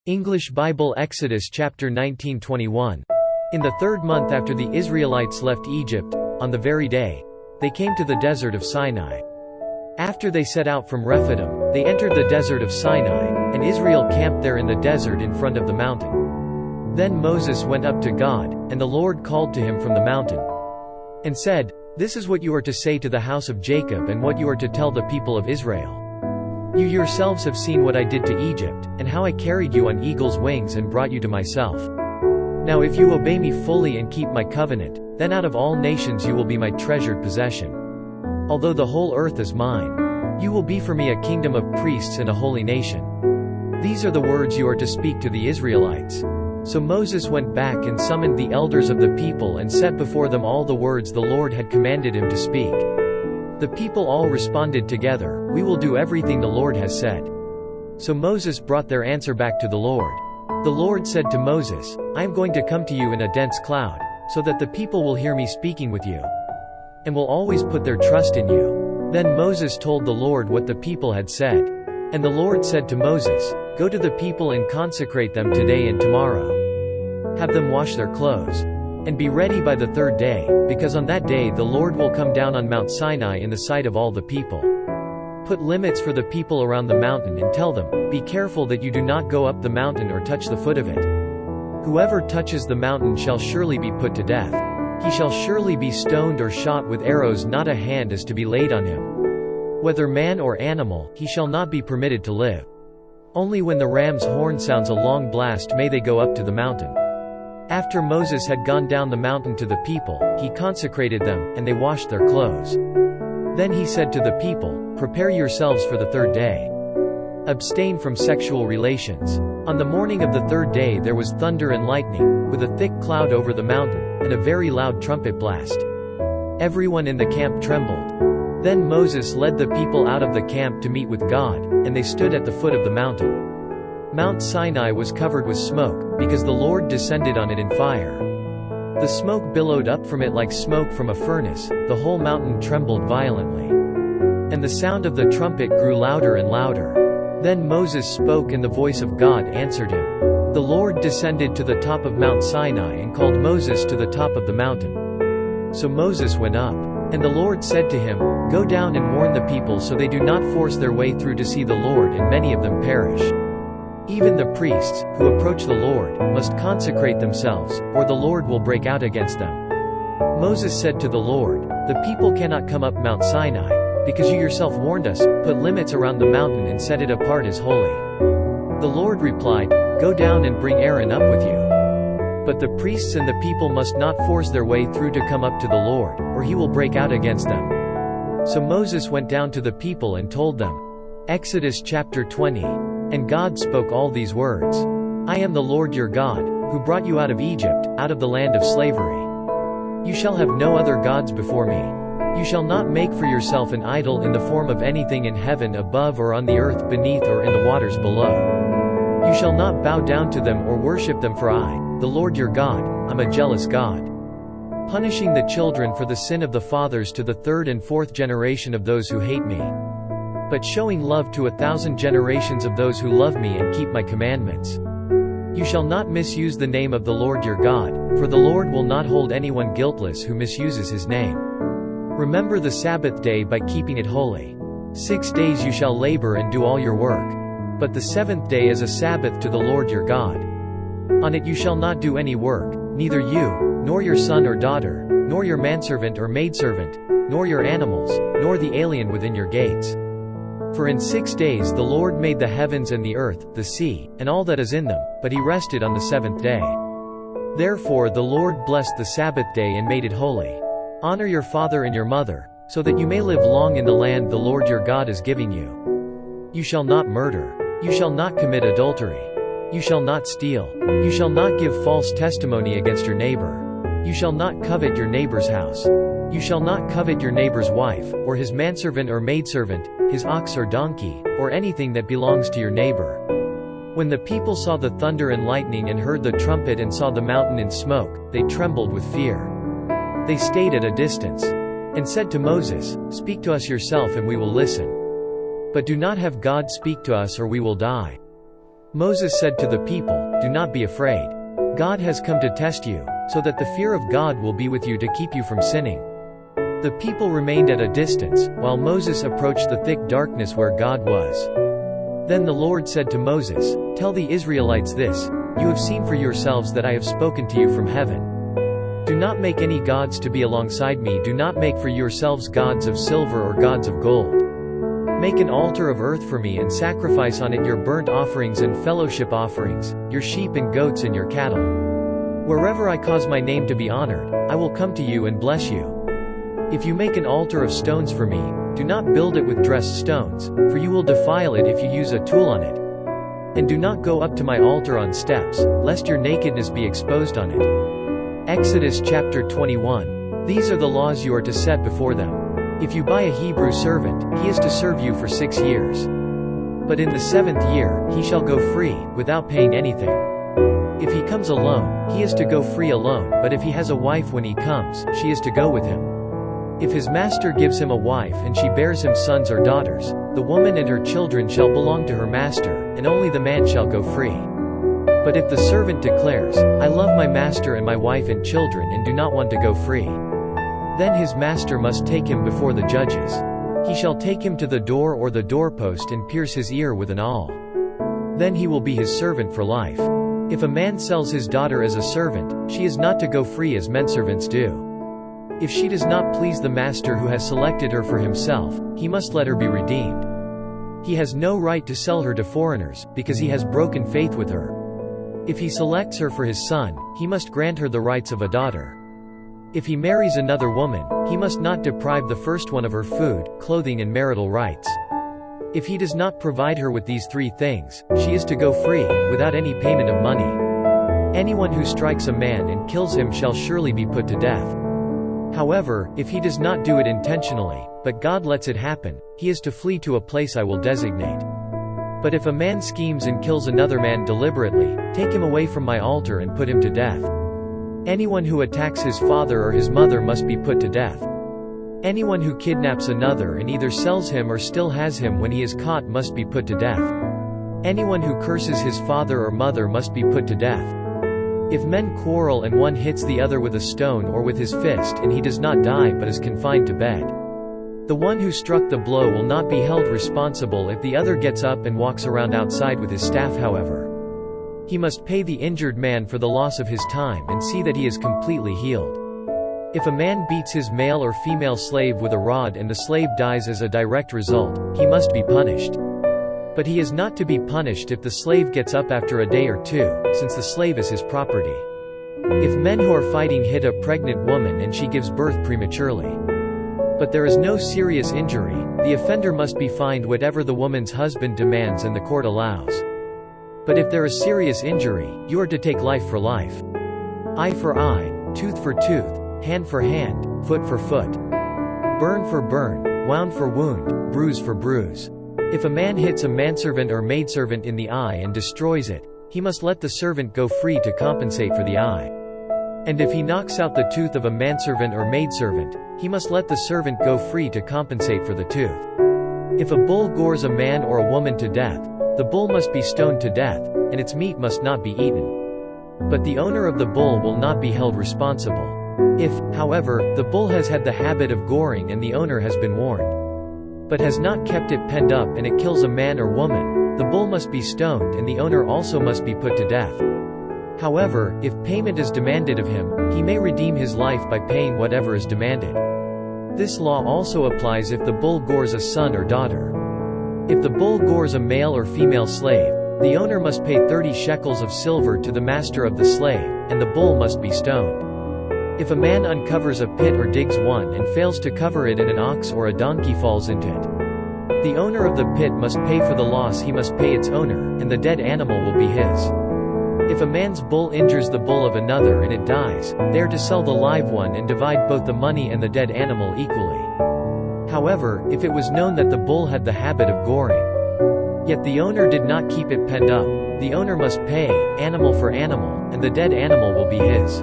English Bible Exodus chapter 19:21. In the 3rd month after the Israelites left Egypt, on the very day, they came to the desert of Sinai. After they set out from Rephidim, they entered the desert of Sinai, and Israel camped there in the desert in front of the mountain. Then Moses went up to God, and the Lord called to him from the mountain, and said, "This is what you are to say to the house of Jacob and what you are to tell the people of Israel. You yourselves have seen what I did to Egypt, and how I carried you on eagle's wings and brought you to myself. Now if you obey me fully and keep my covenant, then out of all nations you will be my treasured possession. Although the whole earth is mine, you will be for me a kingdom of priests and a holy nation. These are the words you are to speak to the Israelites." So Moses went back and summoned the elders of the people and set before them all the words the Lord had commanded him to speak. The people all responded together, "We will do everything the Lord has said." So Moses brought their answer back to the Lord. The Lord said to Moses, "I am going to come to you in a dense cloud, so that the people will hear me speaking with you, and will always put their trust in you." Then Moses told the Lord what the people had said. And the Lord said to Moses, "Go to the people and consecrate them today and tomorrow. Have them wash their clothes, and be ready by the 3rd day, because on that day the Lord will come down on Mount Sinai in the sight of all the people. Put limits for the people around the mountain and tell them, 'Be careful that you do not go up the mountain or touch the foot of it. Whoever touches the mountain shall surely be put to death. He shall surely be stoned or shot with arrows, not a hand is to be laid on him. Whether man or animal, he shall not be permitted to live. Only when the ram's horn sounds a long blast may they go up to the mountain.'" After Moses had gone down the mountain to the people, he consecrated them, and they washed their clothes. Then he said to the people, "Prepare yourselves for the 3rd day. Abstain from sexual relations." On the morning of the 3rd day there was thunder and lightning, with a thick cloud over the mountain, and a very loud trumpet blast. Everyone in the camp trembled. Then Moses led the people out of the camp to meet with God, and they stood at the foot of the mountain. Mount Sinai was covered with smoke, because the Lord descended on it in fire. The smoke billowed up from it like smoke from a furnace, the whole mountain trembled violently. And the sound of the trumpet grew louder and louder. Then Moses spoke and the voice of God answered him. The Lord descended to the top of Mount Sinai and called Moses to the top of the mountain. So Moses went up. And the Lord said to him, "Go down and warn the people so they do not force their way through to see the Lord and many of them perish. Even the priests, who approach the Lord, must consecrate themselves, or the Lord will break out against them." Moses said to the Lord, "The people cannot come up Mount Sinai, because you yourself warned us, 'Put limits around the mountain and set it apart as holy.'" The Lord replied, "Go down and bring Aaron up with you. But the priests and the people must not force their way through to come up to the Lord, or he will break out against them." So Moses went down to the people and told them. Exodus chapter 20. And God spoke all these words. "I am the Lord your God, who brought you out of Egypt, out of the land of slavery. You shall have no other gods before me. You shall not make for yourself an idol in the form of anything in heaven above or on the earth beneath or in the waters below. You shall not bow down to them or worship them, for I, the Lord your God, am a jealous God, punishing the children for the sin of the fathers to the 3rd and 4th generation of those who hate me, but showing love to 1,000 generations of those who love me and keep my commandments. You shall not misuse the name of the Lord your God, for the Lord will not hold anyone guiltless who misuses his name. Remember the Sabbath day by keeping it holy. 6 days you shall labor and do all your work. But the 7th day is a Sabbath to the Lord your God. On it you shall not do any work, neither you, nor your son or daughter, nor your manservant or maidservant, nor your animals, nor the alien within your gates. For in 6 days the Lord made the heavens and the earth, the sea, and all that is in them, but he rested on the 7th day. Therefore the Lord blessed the Sabbath day and made it holy. Honor your father and your mother, so that you may live long in the land the Lord your God is giving you. You shall not murder. You shall not commit adultery. You shall not steal. You shall not give false testimony against your neighbor. You shall not covet your neighbor's house. You shall not covet your neighbor's wife, or his manservant or maidservant, his ox or donkey, or anything that belongs to your neighbor." When the people saw the thunder and lightning and heard the trumpet and saw the mountain in smoke, they trembled with fear. They stayed at a distance, and said to Moses, "Speak to us yourself and we will listen. But do not have God speak to us or we will die." Moses said to the people, "Do not be afraid. God has come to test you, so that the fear of God will be with you to keep you from sinning." The people remained at a distance, while Moses approached the thick darkness where God was. Then the Lord said to Moses, "Tell the Israelites this, you have seen for yourselves that I have spoken to you from heaven. Do not make any gods to be alongside me. Do not make for yourselves gods of silver or gods of gold. Make an altar of earth for me and sacrifice on it your burnt offerings and fellowship offerings, your sheep and goats and your cattle. Wherever I cause my name to be honored, I will come to you and bless you. If you make an altar of stones for me, do not build it with dressed stones, for you will defile it if you use a tool on it. And do not go up to my altar on steps, lest your nakedness be exposed on it." Exodus chapter 21. These are the laws you are to set before them. If you buy a Hebrew servant, he is to serve you for 6 years. But in the 7th year, he shall go free, without paying anything. If he comes alone, he is to go free alone, but if he has a wife when he comes, she is to go with him. If his master gives him a wife and she bears him sons or daughters, the woman and her children shall belong to her master, and only the man shall go free. But if the servant declares, "I love my master and my wife and children and do not want to go free," then his master must take him before the judges. He shall take him to the door or the doorpost and pierce his ear with an awl. Then he will be his servant for life. If a man sells his daughter as a servant, she is not to go free as menservants do. If she does not please the master who has selected her for himself, he must let her be redeemed. He has no right to sell her to foreigners, because he has broken faith with her. If he selects her for his son, he must grant her the rights of a daughter. If he marries another woman, he must not deprive the first one of her food, clothing and marital rights. If he does not provide her with these 3 things, she is to go free, without any payment of money. Anyone who strikes a man and kills him shall surely be put to death. However, if he does not do it intentionally, but God lets it happen, he is to flee to a place I will designate. But if a man schemes and kills another man deliberately, take him away from my altar and put him to death. Anyone who attacks his father or his mother must be put to death. Anyone who kidnaps another and either sells him or still has him when he is caught must be put to death. Anyone who curses his father or mother must be put to death. If men quarrel and one hits the other with a stone or with his fist and he does not die but is confined to bed, the one who struck the blow will not be held responsible if the other gets up and walks around outside with his staff. However, he must pay the injured man for the loss of his time and see that he is completely healed. If a man beats his male or female slave with a rod and the slave dies as a direct result, he must be punished. But he is not to be punished if the slave gets up after a day or 2, since the slave is his property. If men who are fighting hit a pregnant woman and she gives birth prematurely, but there is no serious injury, the offender must be fined whatever the woman's husband demands and the court allows. But if there is serious injury, you are to take life for life. Eye for eye, tooth for tooth, hand for hand, foot for foot. Burn for burn, wound for wound, bruise for bruise. If a man hits a manservant or maidservant in the eye and destroys it, he must let the servant go free to compensate for the eye. And if he knocks out the tooth of a manservant or maidservant, he must let the servant go free to compensate for the tooth. If a bull gores a man or a woman to death, the bull must be stoned to death, and its meat must not be eaten. But the owner of the bull will not be held responsible. If, however, the bull has had the habit of goring and the owner has been warned, but has not kept it penned up and it kills a man or woman, the bull must be stoned and the owner also must be put to death. However, if payment is demanded of him, he may redeem his life by paying whatever is demanded. This law also applies if the bull gores a son or daughter. If the bull gores a male or female slave, the owner must pay 30 shekels of silver to the master of the slave, and the bull must be stoned. If a man uncovers a pit or digs one and fails to cover it and an ox or a donkey falls into it, the owner of the pit must pay for the loss. He must pay its owner, and the dead animal will be his. If a man's bull injures the bull of another and it dies, they are to sell the live one and divide both the money and the dead animal equally. However, if it was known that the bull had the habit of goring, yet the owner did not keep it penned up, the owner must pay, animal for animal, and the dead animal will be his.